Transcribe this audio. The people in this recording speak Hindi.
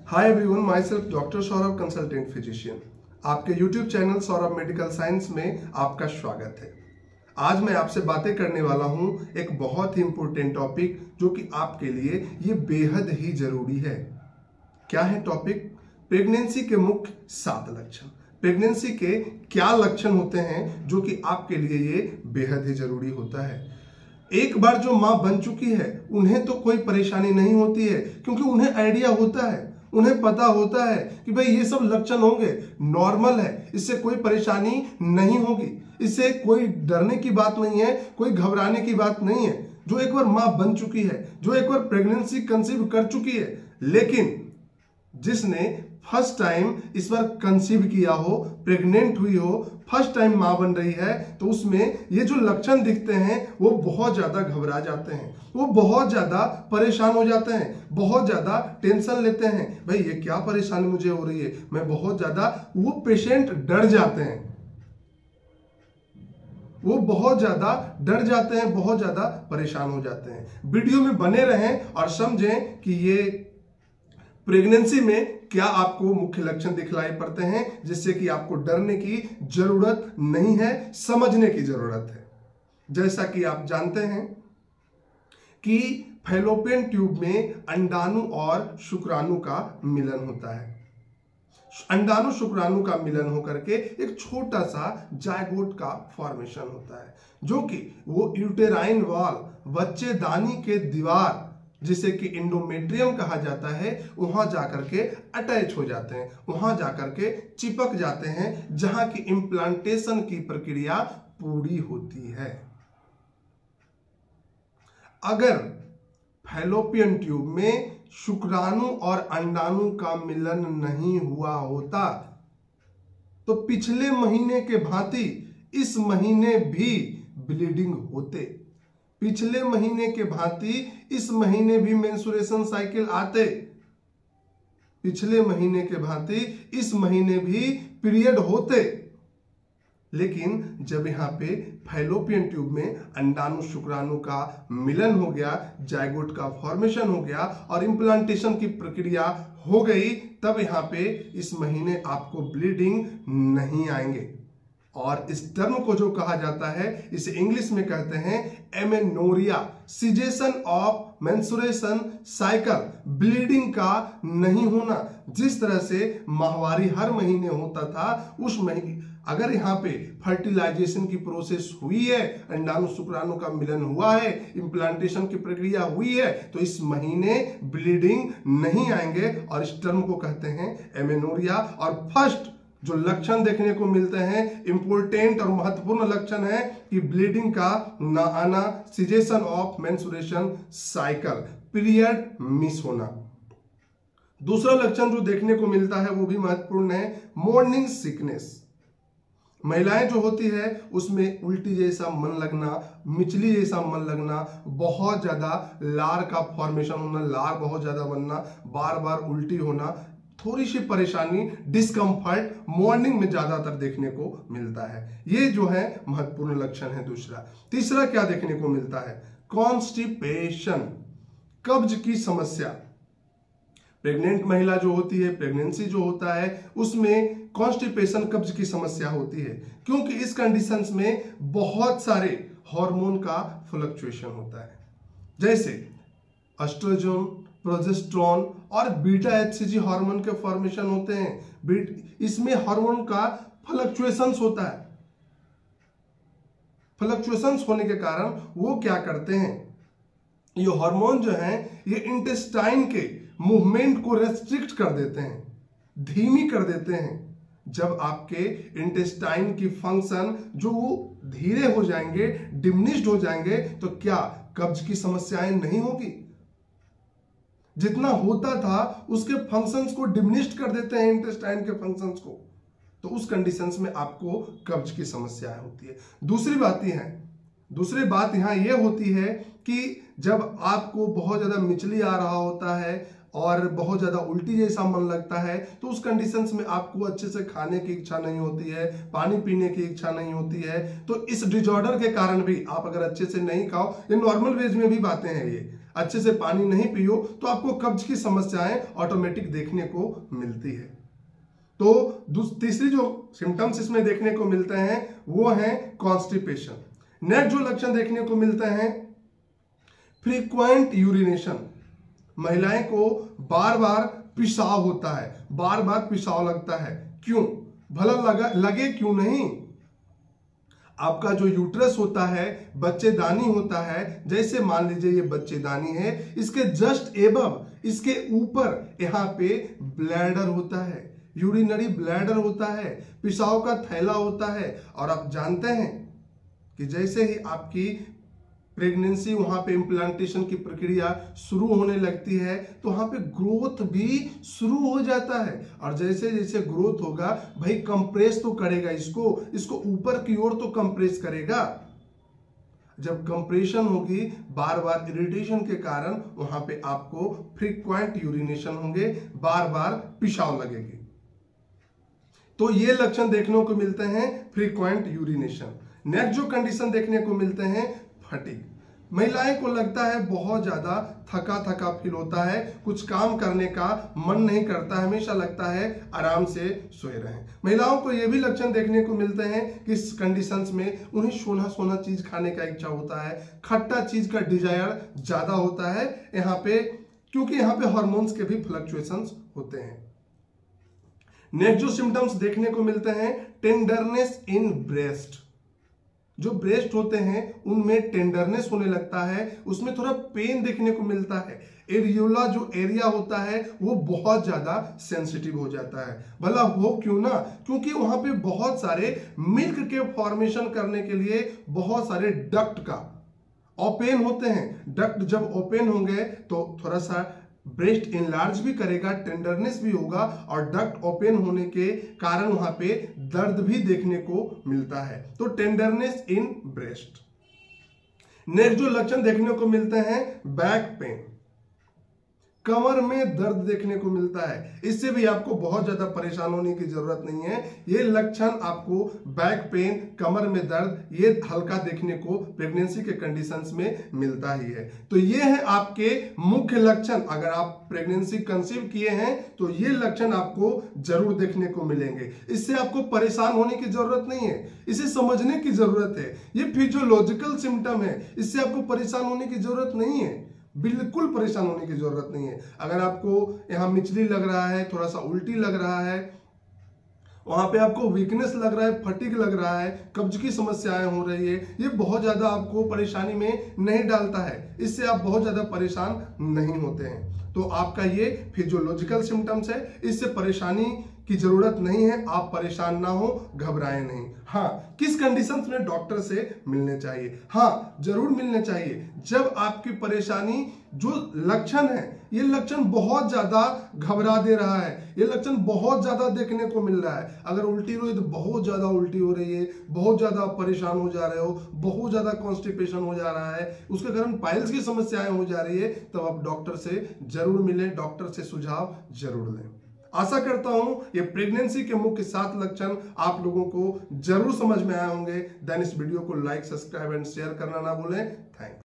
हाय everyone, myself doctor Saurabh, consultant physician. आपके YouTube channel Saurabh medical science में आपका स्वागत है। आज मैं आपसे बातें करने वाला हूं एक बहुत ही इंपॉर्टेंट टॉपिक जो कि आपके लिए ये बेहद ही जरूरी है। क्या है टॉपिक? प्रेगनेंसी के मुख्य 7 लक्षण। प्रेगनेंसी के क्या लक्षण होते हैं जो कि आपके लिए ये बेहद ही जरूरी होता है। एक बार जो मां बन चुकी है उन्हें तो कोई परेशानी नहीं होती है, क्योंकि उन्हें आइडिया होता है, उन्हें पता होता है कि भाई ये सब लक्षण होंगे, नॉर्मल है, इससे कोई परेशानी नहीं होगी, इससे कोई डरने की बात नहीं है, कोई घबराने की बात नहीं है। जो एक बार मां बन चुकी है, जो एक बार प्रेगनेंसी कंसीव कर चुकी है, लेकिन जिसने फर्स्ट टाइम इस बार कंसीव किया हो, प्रेग्नेंट हुई हो, फर्स्ट टाइम मां बन रही है, तो उसमें ये जो लक्षण दिखते हैं वो बहुत ज्यादा घबरा जाते हैं, वो बहुत ज्यादा परेशान हो जाते हैं, बहुत ज्यादा टेंशन लेते हैं। भाई ये क्या परेशानी मुझे हो रही है, मैं बहुत ज्यादा, वो पेशेंट डर जाते हैं, वो बहुत ज्यादा डर जाते हैं, बहुत ज्यादा परेशान हो जाते हैं। वीडियो में बने रहें और समझें कि ये प्रेगनेंसी में क्या आपको मुख्य लक्षण दिखलाई पड़ते हैं, जिससे कि आपको डरने की जरूरत नहीं है, समझने की जरूरत है। जैसा कि आप जानते हैं कि फैलोपियन ट्यूब में अंडाणु और शुक्राणु का मिलन होता है। अंडाणु शुक्राणु का मिलन होकर के एक छोटा सा जायगोट का फॉर्मेशन होता है, जो कि वो यूटेराइन वॉल, बच्चेदानी के दीवार, जिसे कि इंडोमेट्रियम कहा जाता है, वहां जाकर के अटैच हो जाते हैं, वहां जाकर के चिपक जाते हैं, जहां की इंप्लांटेशन की प्रक्रिया पूरी होती है। अगर फैलोपियन ट्यूब में शुक्राणु और अंडाणु का मिलन नहीं हुआ होता तो पिछले महीने के भांति इस महीने भी ब्लीडिंग होते, पिछले महीने के भांति इस महीने भी मेंस्ट्रुएशन साइकिल आते, पिछले महीने के भांति इस महीने भी पीरियड होते। लेकिन जब यहाँ पे फैलोपियन ट्यूब में अंडाणु शुक्राणु का मिलन हो गया, जायगोट का फॉर्मेशन हो गया और इंप्लांटेशन की प्रक्रिया हो गई, तब यहाँ पे इस महीने आपको ब्लीडिंग नहीं आएंगे। और इस टर्म को जो कहा जाता है, इसे इंग्लिश में कहते हैं amenorrhoea, cessation of menstruation cycle, bleeding का नहीं होना। जिस तरह से माहवारी हर महीने होता था, उस महीने अगर यहाँ पे फर्टिलाइजेशन की प्रोसेस हुई है, अंडाणु शुक्राणु का मिलन हुआ है, इंप्लांटेशन की प्रक्रिया हुई है, तो इस महीने ब्लीडिंग नहीं आएंगे और इस टर्म को कहते हैं एमेनोरिया। और फर्स्ट जो लक्षण देखने को मिलते हैं, इंपॉर्टेंट और महत्वपूर्ण लक्षण है कि ब्लीडिंग का ना आना, cessation of menstruation cycle, period miss होना। दूसरा लक्षण जो देखने को मिलता है वो भी महत्वपूर्ण है, मॉर्निंग सिकनेस। महिलाएं जो होती है उसमें उल्टी जैसा मन लगना, मिचली जैसा मन लगना, बहुत ज्यादा लार का फॉर्मेशन होना, लार बहुत ज्यादा बनना, बार बार उल्टी होना, थोड़ी सी परेशानी, डिस्कम्फर्ट मॉर्निंग में ज्यादातर देखने को मिलता है। ये जो है महत्वपूर्ण लक्षण है। दूसरा, तीसरा क्या देखने को मिलता है? कॉन्स्टिपेशन, कब्ज की समस्या। प्रेग्नेंट महिला जो होती है, प्रेगनेंसी जो होता है, उसमें कॉन्स्टिपेशन, कब्ज की समस्या होती है, क्योंकि इस कंडीशंस में बहुत सारे हार्मोन का फ्लक्चुएशन होता है, जैसे एस्ट्रोजन, प्रोजेस्टेरोन और बीटा एचसीजी हार्मोन के फॉर्मेशन होते हैं। इसमें हार्मोन का फ्लक्चुएशंस होता है। फ्लक्चुएशंस होने के कारण वो क्या करते हैं, ये हार्मोन जो है ये इंटेस्टाइन के मूवमेंट को रेस्ट्रिक्ट कर देते हैं, धीमी कर देते हैं। जब आपके इंटेस्टाइन की फंक्शन जो वो धीरे हो जाएंगे, डिमिनिश्ड हो जाएंगे, तो क्या कब्ज की समस्याएं नहीं होगी? जितना होता था उसके फंक्शंस को डिमिनिश्ड कर देते हैं, इंटेस्टाइन के फंक्शंस को, तो उस कंडीशंस में आपको कब्ज की समस्याएं होती है। दूसरी बात यहाँ ये होती है कि जब आपको बहुत ज्यादा मिचली आ रहा होता है और बहुत ज्यादा उल्टी जैसा मन लगता है, तो उस कंडीशंस में आपको अच्छे से खाने की इच्छा नहीं होती है, पानी पीने की इच्छा नहीं होती है। तो इस डिसऑर्डर के कारण भी आप अगर अच्छे से नहीं खाओ, ये नॉर्मल वेज में भी बातें हैं, ये अच्छे से पानी नहीं पियो तो आपको कब्ज की समस्याएं ऑटोमेटिक देखने को मिलती है। तो तीसरी जो सिम्टम्स इसमें देखने को मिलते हैं वो है कॉन्स्टिपेशन। नेक्स्ट जो लक्षण देखने को मिलते हैं फ्रीक्वेंट यूरिनेशन। महिलाएं को बार बार पेशाब होता है, बार बार पेशाब लगता है। क्यों? भला लगे क्यों नहीं। आपका जो यूट्रस होता है, बच्चेदानी होता है, जैसे मान लीजिए ये बच्चेदानी है, इसके जस्ट एबव, इसके ऊपर यहाँ पे ब्लैडर होता है, यूरिनरी ब्लैडर होता है, पेशाब का थैला होता है। और आप जानते हैं कि जैसे ही आपकी प्रेगनेंसी वहां पे इम्प्लांटेशन की प्रक्रिया शुरू होने लगती है तो वहां पे ग्रोथ भी शुरू हो जाता है। और जैसे जैसे ग्रोथ होगा भाई कंप्रेस तो करेगा, इसको ऊपर की ओर तो कंप्रेस करेगा। जब कंप्रेशन होगी, बार बार इरिटेशन के कारण वहां पे आपको फ्रीक्वेंट यूरिनेशन होंगे, बार बार पेशाब लगेगी। तो ये लक्षण देखने को मिलते हैं फ्रीक्वेंट यूरिनेशन। नेक्स्ट जो कंडीशन देखने को मिलते हैं फटीग। महिलाएं को लगता है बहुत ज्यादा थका थका फील होता है, कुछ काम करने का मन नहीं करता, हमेशा लगता है आराम से सोए रहें। महिलाओं को यह भी लक्षण देखने को मिलते हैं कि इस कंडीशंस में उन्हें सोना सोना चीज खाने का इच्छा होता है, खट्टा चीज का डिजायर ज्यादा होता है यहाँ पे, क्योंकि यहाँ पे हार्मोन्स के भी फ्लक्चुएशंस होते हैं। नेक्स्ट जो सिम्टम्स देखने को मिलते हैं टेंडरनेस इन ब्रेस्ट। जो ब्रेस्ट होते हैं उनमें टेंडरनेस होने लगता है, उसमें थोड़ा पेन देखने को मिलता है। एरियोला जो एरिया होता है वो बहुत ज्यादा सेंसिटिव हो जाता है। भला वो क्यों ना, क्योंकि वहां पे बहुत सारे मिल्क के फॉर्मेशन करने के लिए बहुत सारे डक्ट का ओपन होते हैं। डक्ट जब ओपन होंगे तो थोड़ा सा ब्रेस्ट इनलार्ज भी करेगा, टेंडरनेस भी होगा, और डक्ट ओपन होने के कारण वहां पे दर्द भी देखने को मिलता है। तो टेंडरनेस इन ब्रेस्ट। नेक्स्ट जो लक्षण देखने को मिलते हैं बैक पेन। कमर में दर्द देखने को मिलता है। इससे भी आपको बहुत ज्यादा परेशान होने की जरूरत नहीं है। ये लक्षण आपको बैक पेन, कमर में दर्द, ये हल्का देखने को प्रेगनेंसी के कंडीशंस में मिलता ही है। तो ये है आपके मुख्य लक्षण। अगर आप प्रेगनेंसी कंसीव किए हैं तो ये लक्षण आपको जरूर देखने को मिलेंगे। इससे आपको परेशान होने की जरूरत नहीं है, इसे समझने की जरूरत है। ये फिजियोलॉजिकल सिम्टम है, इससे आपको परेशान होने की जरूरत नहीं है, बिल्कुल परेशान होने की जरूरत नहीं है। अगर आपको यहां मिचली लग रहा है, थोड़ा सा उल्टी लग रहा है, वहां पे आपको वीकनेस लग रहा है, फटीग लग रहा है, कब्ज की समस्याएं हो रही है, ये बहुत ज्यादा आपको परेशानी में नहीं डालता है, इससे आप बहुत ज्यादा परेशान नहीं होते हैं। तो आपका ये फिजियोलॉजिकल सिम्टम्स है, इससे परेशानी की जरूरत नहीं है। आप परेशान ना हो, घबराएं नहीं। हाँ, किस कंडीशंस में डॉक्टर से मिलने चाहिए? हाँ, जरूर मिलने चाहिए जब आपकी परेशानी जो लक्षण है, ये लक्षण बहुत ज्यादा घबरा दे रहा है, ये लक्षण बहुत ज्यादा देखने को मिल रहा है। अगर उल्टी हो रही है तो बहुत ज्यादा उल्टी हो रही है, बहुत ज्यादा आप परेशान हो जा रहे हो, बहुत ज्यादा कॉन्स्टिपेशन हो जा रहा है, उसके कारण पाइल्स की समस्याएं हो जा रही है, तब आप डॉक्टर से जरूर मिलें, डॉक्टर से सुझाव जरूर लें। आशा करता हूं ये प्रेगनेंसी के मुख्य 7 लक्षण आप लोगों को जरूर समझ में आए होंगे। देन इस वीडियो को लाइक, सब्सक्राइब एंड शेयर करना ना भूलें। थैंक्स।